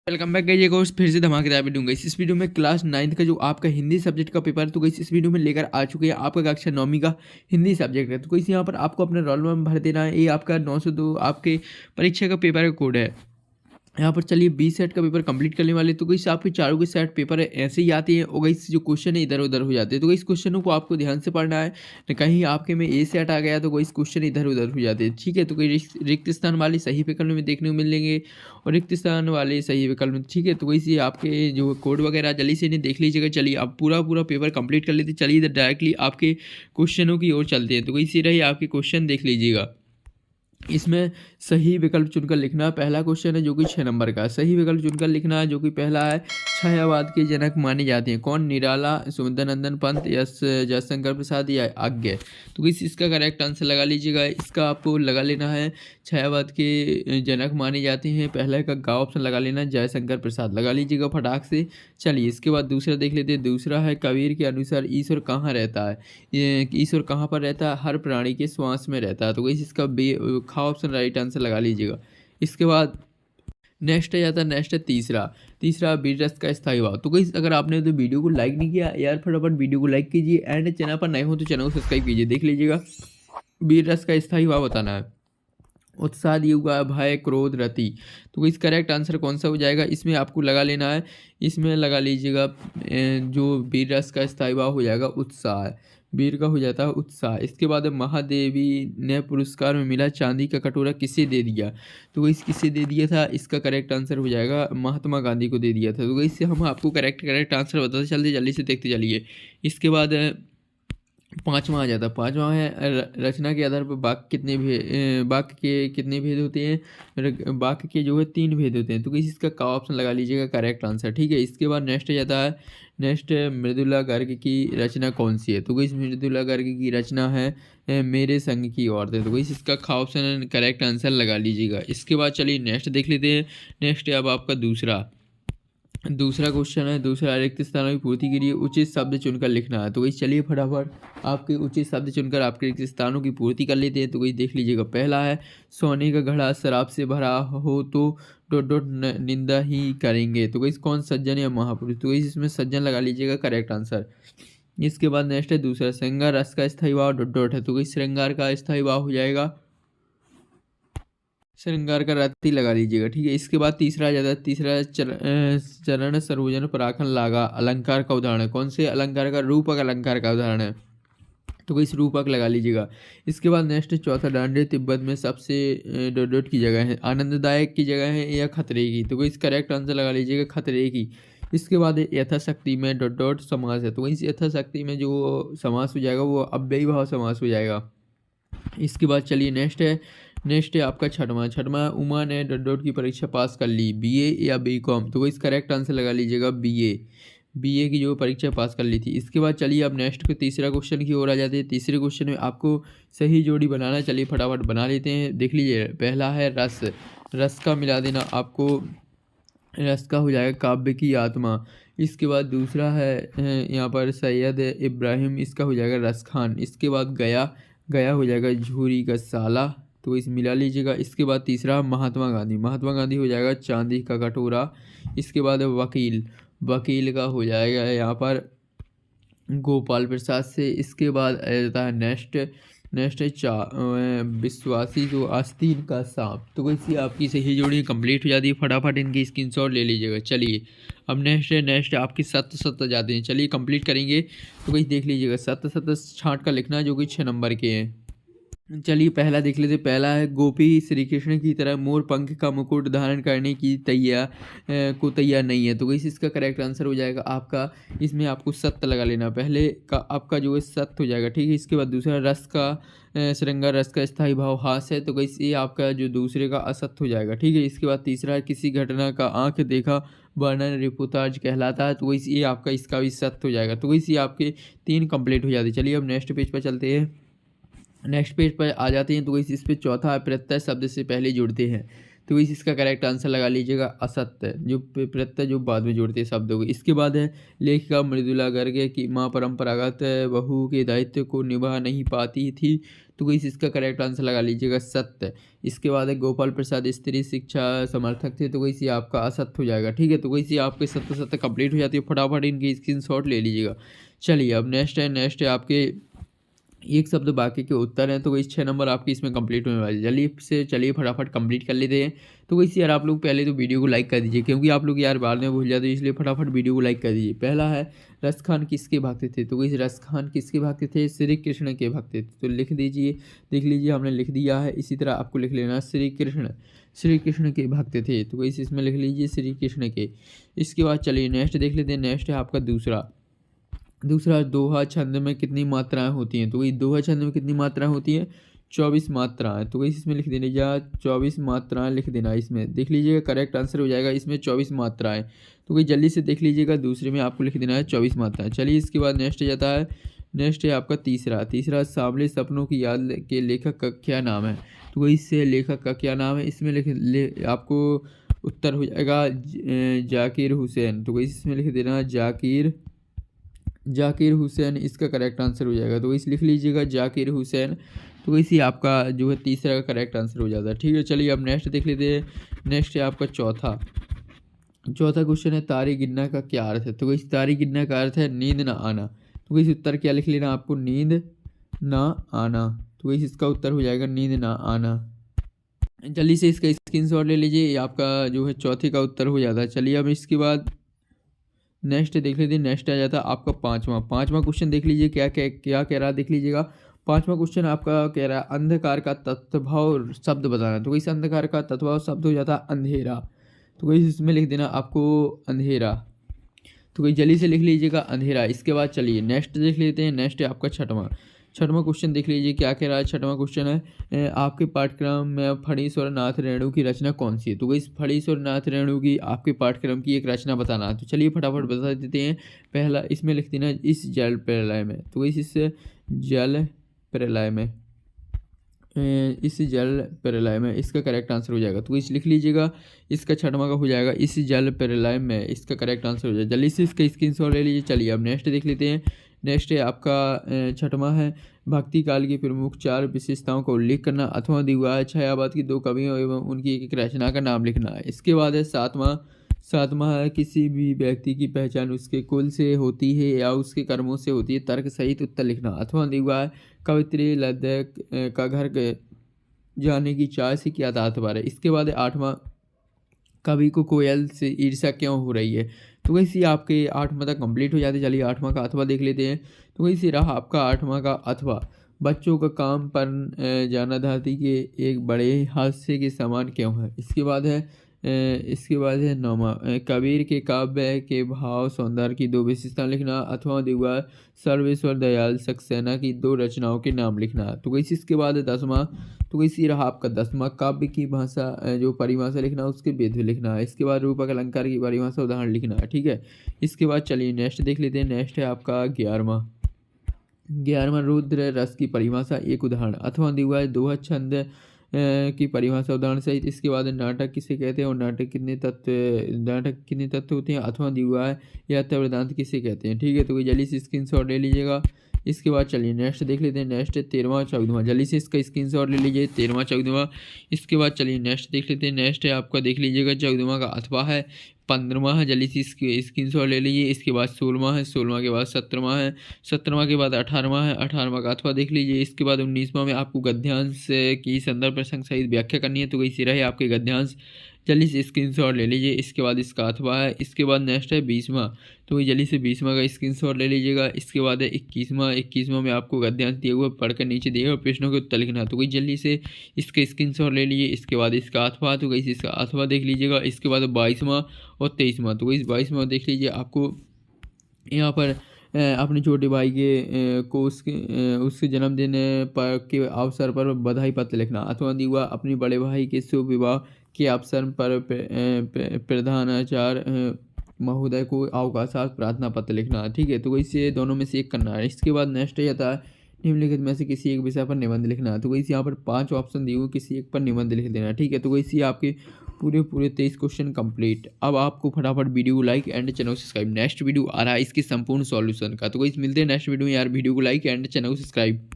Welcome back guys. एक और फिर से धमाकेदार वीडियो दूंगा। इस वीडियो में क्लास 9th का जो आपका हिंदी सब्जेक्ट का पेपर है तो गाइस इस वीडियो में लेकर आ चुके हैं। आपका कक्षा 9वीं का हिंदी सब्जेक्ट है तो गाइस यहाँ पर आपको अपना रोल नंबर भर देना है। ये आपका 902 आपके परीक्षा का पेपर का कोड है। यहाँ पर चलिए 20 सेट का पेपर कंप्लीट करने वाले तो गाइस आपके चारों के सेट पेपर है ऐसे ही आते हैं और गाइस जो क्वेश्चन है इधर उधर हो जाते हैं। तो गाइस क्वेश्चनों को आपको ध्यान से पढ़ना है। तो कहीं आपके में ए सेट आ गया तो गाइस क्वेश्चन इधर उधर हो जाते हैं। ठीक है, तो कोई रिक्त स्थान वाले सही विकल्प में देखने को मिलेंगे और रिक्त स्थान वाले सही विकल्प में। ठीक है, तो गाइस ये आपके जो कोड वगैरह जल्दी से इन्हें देख लीजिएगा। चलिए आप पूरा पेपर कंप्लीट कर लेते। चलिए इधर डायरेक्टली आपके क्वेश्चनों की ओर चलते हैं। तो गाइस ये रही आपके क्वेश्चन, देख लीजिएगा। इसमें सही विकल्प चुनकर लिखना। पहला क्वेश्चन है जो कि 6 नंबर का। सही विकल्प चुनकर लिखना है जो कि पहला है, छायावाद के जनक माने जाते हैं कौन? निराला, सुंदरानंदन पंत, यस जयशंकर प्रसाद या आज्ञा। तो इसका करेक्ट आंसर लगा लीजिएगा। इसका आपको लगा लेना है छायावाद के जनक माने जाते हैं, पहला का गा ऑप्शन लगा लेना है, जयशंकर प्रसाद लगा लीजिएगा फटाक से। चलिए इसके बाद दूसरा देख लेते हैं। दूसरा है कबीर के अनुसार ईश्वर कहाँ रहता है? ईश्वर कहाँ पर रहता है? हर प्राणी के श्वास में रहता है। तो इसका खा ऑप्शन राइट आंसर लगा लीजिएगा। इसके बाद नेक्स्ट जाता है, नेक्स्ट है तीसरा वीर रस का स्थायी भाव। तो गाइस अगर आपने तो वीडियो को लाइक नहीं किया यार, फटाफट वीडियो को लाइक कीजिए एंड चैनल पर नए हो तो चैनल को सब्सक्राइब कीजिए। देख लीजिएगा वीर रस का स्थायी भाव बताना है। उत्साह दिया हुआ है भय, क्रोध, रति। तो इस करेक्ट आंसर कौन सा हो जाएगा? इसमें आपको लगा लेना है, इसमें लगा लीजिएगा जो वीर रस का स्थायी भाव हो जाएगा उत्साह, वीर का हो जाता है उत्साह। इसके बाद महादेवी ने पुरस्कार में मिला चांदी का कटोरा किसे दे दिया? तो इस किसे दे दिया था? इसका करेक्ट आंसर हो जाएगा महात्मा गांधी को दे दिया था। तो इससे हम आपको करेक्ट आंसर बताते चलते, जल्दी से देखते चलिए। इसके बाद पाँचवा आ जाता है। पाँचवा है रचना के आधार पर वाक्य के कितने भेद होते हैं? वाक्य के जो है 3 भेद होते हैं। तो इसका का ऑप्शन लगा लीजिएगा करेक्ट आंसर। ठीक है, इसके बाद नेक्स्ट जाता है, नेक्स्ट मृदुला गर्ग की रचना कौन सी है? तो इस मृदुला गर्ग की रचना है मेरे संग की औरतें। तो इसका खा ऑप्शन करेक्ट आंसर लगा लीजिएगा। इसके बाद चलिए नेक्स्ट देख लेते हैं। नेक्स्ट है अब आपका दूसरा क्वेश्चन है। दूसरा रिक्त स्थानों की पूर्ति के लिए उचित शब्द चुनकर लिखना है। तो चलिए फटाफट आपके उचित शब्द चुनकर आपके रिक्त स्थानों की पूर्ति कर लेते हैं। तो देख लीजिएगा। पहला है सोने का घड़ा शराब से भरा हो तो निंदा ही करेंगे। तो कौन सज्जन या महापुरुष? तो इसमें सज्जन लगा लीजिएगा करेक्ट आंसर। इसके बाद नेक्स्ट है दूसरा श्रृंगार रस का स्थायी भाव है। तो श्रृंगार का स्थायी भाव हो जाएगा, श्रृंगार का रति लगा लीजिएगा। ठीक है, इसके बाद तीसरा आ जाता है। तीसरा चरण सर्वजन पराखन लागा अलंकार का उदाहरण है। कौन से अलंकार का? रूपक अलंकार का उदाहरण है। तो इस रूपक लगा लीजिएगा। इसके बाद नेक्स्ट चौथा डांडे तिब्बत में सबसे डॉट की जगह है, आनंददायक की जगह है या खतरे की? तो इस करेक्ट आंसर लगा लीजिएगा खतरे की। इसके बाद यथाशक्ति में डॉट समास है। तो इस यथाशक्ति में जो समास हो जाएगा वो अव्ययी भाव समास हो जाएगा। इसके बाद चलिए नेक्स्ट है आपका छठवां उमा ने डॉट की परीक्षा पास कर ली, बीए या बीकॉम? तो इस करेक्ट आंसर लगा लीजिएगा बीए की जो परीक्षा पास कर ली थी। इसके बाद चलिए अब नेक्स्ट तीसरा क्वेश्चन की ओर आ जाते हैं। तीसरे क्वेश्चन में आपको सही जोड़ी बनाना, चलिए फटाफट बना लेते हैं। देख लीजिए पहला है रस का मिला देना आपको, रस का हो जाएगा काव्य की आत्मा। इसके बाद दूसरा है यहाँ पर सैयद इब्राहिम, इसका हो जाएगा रस खान। इसके बाद गया हो जाएगा झूरी का साला। तो इस मिला लीजिएगा। इसके बाद तीसरा महात्मा गांधी हो जाएगा चांदी का कटोरा। इसके बाद वकील का हो जाएगा यहाँ पर गोपाल प्रसाद से। इसके बाद आ जाता है नेक्स्ट है विश्वासी जो आस्तीन का सांप। तो वैसे आपकी सही जोड़ी कंप्लीट हो जाती है। फटाफट इनकी स्क्रीनशॉट ले लीजिएगा। चलिए अब नेक्स्ट आपकी सत्य जाते हैं। चलिए कंप्लीट करेंगे। तो वही देख लीजिएगा सत्य छांट का लिखना है जो कि 6 नंबर के हैं। चलिए पहला देख लेते। पहला है गोपी श्री कृष्ण की तरह मोर पंख का मुकुट धारण करने की तैयार नहीं है। तो इसका करेक्ट आंसर हो जाएगा आपका, इसमें आपको सत्य लगा लेना। पहले का आपका जो है सत्य हो जाएगा। ठीक है, इसके बाद दूसरा रस का श्रृंगार रस का स्थायी भाव हास है। तो ये आपका जो दूसरे का असत्य हो जाएगा। ठीक है, इसके बाद तीसरा किसी घटना का आंख देखा वर्णन रिपोर्टाज कहलाता है। तो ये आपका इसका भी सत्य हो जाएगा। तो ये आपके 3 कंप्लीट हो जाते हैं। चलिए अब नेक्स्ट पेज पर चलते हैं। नेक्स्ट पेज पर आ जाते हैं। तो इस पे चौथा प्रत्यय शब्द से पहले जुड़ते हैं। तो इस इसका करेक्ट आंसर लगा लीजिएगा असत्य, जो प्रत्यय जो बाद में जोड़ते हैं शब्दों को। इसके बाद है लेखिका मृदुला गर्ग की माँ परंपरागत बहू के दायित्व को निभा नहीं पाती थी, तो इस इसका करेक्ट आंसर लगा लीजिएगा सत्य। इसके बाद है गोपाल प्रसाद स्त्री शिक्षा समर्थक थे, तो इसी आपका असत्य हो जाएगा। ठीक है, तो इसी आपके सत्य सत्य कंप्लीट हो जाती है। फटाफट इनकी स्क्रीनशॉट ले लीजिएगा। चलिए अब नेक्स्ट है आपके एक शब्द बाकी के उत्तर हैं, तो इस 6 नंबर आपकी इसमें कंप्लीट होने वाली। चलिए फटाफट कंप्लीट कर लेते हैं। तो इसी यार आप लोग पहले तो वीडियो को लाइक कर दीजिए, क्योंकि आप लोग यार बाद में भूल जाते हो, इसलिए फटाफट वीडियो को लाइक कर दीजिए। पहला है रस खान किसके भक्त थे, तो इस रस खान किसके भक्त थे, श्री कृष्ण के भक्त थे। तो लिख दीजिए, देख लीजिए हमने लिख दिया है। इसी तरह आपको लिख लेना श्री कृष्ण के भक्त थे, तो इस इसमें लिख लीजिए श्री कृष्ण के। इसके बाद चलिए नेक्स्ट देख लेते हैं। नेक्स्ट है आपका दूसरा दोहा छंद में कितनी मात्राएं होती हैं, तो ये दोहा छंद में कितनी मात्राएं होती हैं, 24 मात्राएं। तो इसमें लिख देने जा 24 मात्राएं लिख देना। इसमें देख लीजिएगा करेक्ट आंसर हो जाएगा इसमें 24 मात्राएं। तो कोई जल्दी से देख लीजिएगा, दूसरे में आपको लिख देना है 24 मात्राएं। चलिए इसके बाद नेक्स्ट जाता है। नेक्स्ट है आपका तीसरा सांवले सपनों की याद के लेखक का क्या नाम है, तो इससे लेखक का क्या नाम है, इसमें आपको उत्तर हो जाएगा जाकिर हुसैन। तो इसमें लिख देना जाकिर हुसैन, इसका करेक्ट आंसर हो जाएगा। तो इस लिख लीजिएगा जाकिर हुसैन, तो इसी आपका जो है तीसरा का करेक्ट आंसर हो जाता है। ठीक है, चलिए अब नेक्स्ट देख लेते हैं। नेक्स्ट है आपका चौथा क्वेश्चन है तारी गिनना का क्या अर्थ है, तो इस तारी गिनना का अर्थ है नींद ना आना। तो इस उत्तर क्या लिख लेना आपको, नींद ना आना। तो इसका उत्तर हो जाएगा नींद ना आना। जल्दी से इसका स्क्रीनशॉट ले लीजिए, ये आपका जो है चौथे का उत्तर हो जाता है। चलिए अब इसके बाद नेक्स्ट देख लीजिए। नेक्स्ट आ जाता है आपका पांचवा क्वेश्चन देख लीजिए क्या कह रहा है, देख लीजिएगा। पांचवा क्वेश्चन आपका कह रहा है अंधकार का तत्वभाव शब्द बताना। तो इस अंधकार का तत्वभाव शब्द हो जाता है अंधेरा। तो इसमें लिख देना आपको अंधेरा। तो कोई जल्दी से लिख लीजिएगा अंधेरा। इसके बाद चलिए नेक्स्ट देख लेते हैं। नेक्स्ट है आपका छठवां क्वेश्चन देख लीजिए क्या कह रहा है। छठवां क्वेश्चन है आपके पाठ्यक्रम में फणीश्वर नाथ रेणु की रचना कौन सी है, तो इस फणीश्वर नाथ रेणु की आपके पाठ्यक्रम की एक रचना बताना है। तो चलिए फटाफट बता देते हैं। पहला इसमें लिख देना इस जल प्रलय में, तो इस जल प्रलय में इसका करेक्ट आंसर हो जाएगा। तो इस लिख लीजिएगा, इसका छठवां का हो जाएगा इस जल प्रलय में, इसका करेक्ट आंसर हो जाएगा। जल्दी से इसका स्क्रीनशॉट ले लीजिए। चलिए अब नेक्स्ट देख लेते हैं। नेक्स्ट है आपका छठवां है भक्ति काल की प्रमुख 4 विशेषताओं का उल्लेख करना अथवा दिग्वाय छायावाद की 2 कवियों एवं उनकी एक रचना का नाम लिखना है। इसके बाद है सातवां है किसी भी व्यक्ति की पहचान उसके कुल से होती है या उसके कर्मों से होती है, तर्क सहित उत्तर लिखना अथवा दिग्वाय कवित्री लद्दाख का घर जाने की चाह से क्या तात्पर्य है। इसके बाद 8वां कवि को कोयल से ईर्ष्या क्यों हो रही है, तो वैसे आपके 8वां तक कंप्लीट हो जाते। चलिए 8वां का अथवा देख लेते हैं। तो वैसे रहा आपका 8वां का अथवा बच्चों का काम पर जाना धरती के एक बड़े हादसे के समान क्यों है। इसके बाद है 9वां कबीर के काव्य के भाव सौंदर्य की 2 विशेषता लिखना अथवा दिग्वा सर्वेश्वर दयाल सक्सेना की 2 रचनाओं के नाम लिखना। तो वैसे इसके बाद 10वां तो इसी रहा आपका 10वां काव्य की भाषा जो परिभाषा लिखना उसके भेद लिखना है। इसके बाद रूपक अलंकार की परिभाषा उदाहरण लिखना है। ठीक है, इसके बाद चलिए नेक्स्ट देख लेते हैं। नेक्स्ट है आपका 11वां रुद्र रस की परिभाषा एक उदाहरण अथवा दिग्वाय दोहा छंद की परिभाषा उदाहरण सहित। इसके बाद नाटक किसे कहते हैं और नाटक कितने तत्व होते हैं अथवा दिग्वाय या वेदांत किसे कहते हैं। ठीक है, तो कोई जल्दी से स्क्रीनशॉट ले लीजिएगा। इसके बाद चलिए नेक्स्ट देख लेते हैं। नेक्स्ट 13वां 14वां, जल्दी से इसका स्क्रीनशॉट ले लीजिए 13वां 14वां। इसके बाद चलिए नेक्स्ट देख लेते हैं। नेक्स्ट है आपका देख लीजिएगा 14वां का अथवा है 15वां है, जल्दी से इसकी स्क्रीनशॉट ले लीजिए। इसके बाद 16वां है, 16वां के बाद 17वां है, 17वां के बाद 18वां है, 18वां का अथवा देख लीजिए। इसके बाद 19वां में आपको गद्यांश की संदर्भ प्रसंग सहित व्याख्या करनी है, तो वही रहे आपके गद्यांश, जल्दी से स्क्रीनशॉट ले लीजिए। इसके बाद इसका अथवा है। इसके बाद नेक्स्ट है 20वां, तो वही जल्दी से 20वां का स्क्रीनशॉट ले लीजिएगा। इसके बाद है 21वां में आपको गद्यांश दिए हुए पढ़कर नीचे दिए हुए प्रश्नों के उत्तर लिखना है, तो वही जल्दी से इसका स्क्रीनशॉट ले लीजिए। इसके बाद इसका अथवा, तो वही इसका अथवा देख लीजिएगा। इसके बाद 22वां और 23वां, तो वही 22वां देख लीजिए। आपको यहाँ पर अपने छोटे भाई को उसके जन्मदिन पर के अवसर पर बधाई पत्र लिखना अथवा दिवा अपने बड़े भाई के शुभ विवाह के अवसर पर प्रधानाचार्य महोदय को अवकाशार्थ प्रार्थना पत्र लिखना। ठीक है, तो वैसे दोनों में से एक करना है। इसके बाद नेक्स्ट आता है निम्नलिखित में से किसी एक विषय पर निबंध लिखना है। तो गाइस यहाँ पर 5 ऑप्शन दिए हुए, किसी एक पर निबंध लिख देना, ठीक है। तो गाइस ये आपके पूरे 23 क्वेश्चन कंप्लीट। अब आपको फटाफट वीडियो को लाइक एंड चैनल को सब्सक्राइब। नेक्स्ट वीडियो आ रहा है इसके संपूर्ण सॉल्यूशन का। तो गाइस मिलते हैं नेक्स्ट वीडियो में यार। वीडियो को लाइक एंड चैनल को सब्सक्राइब।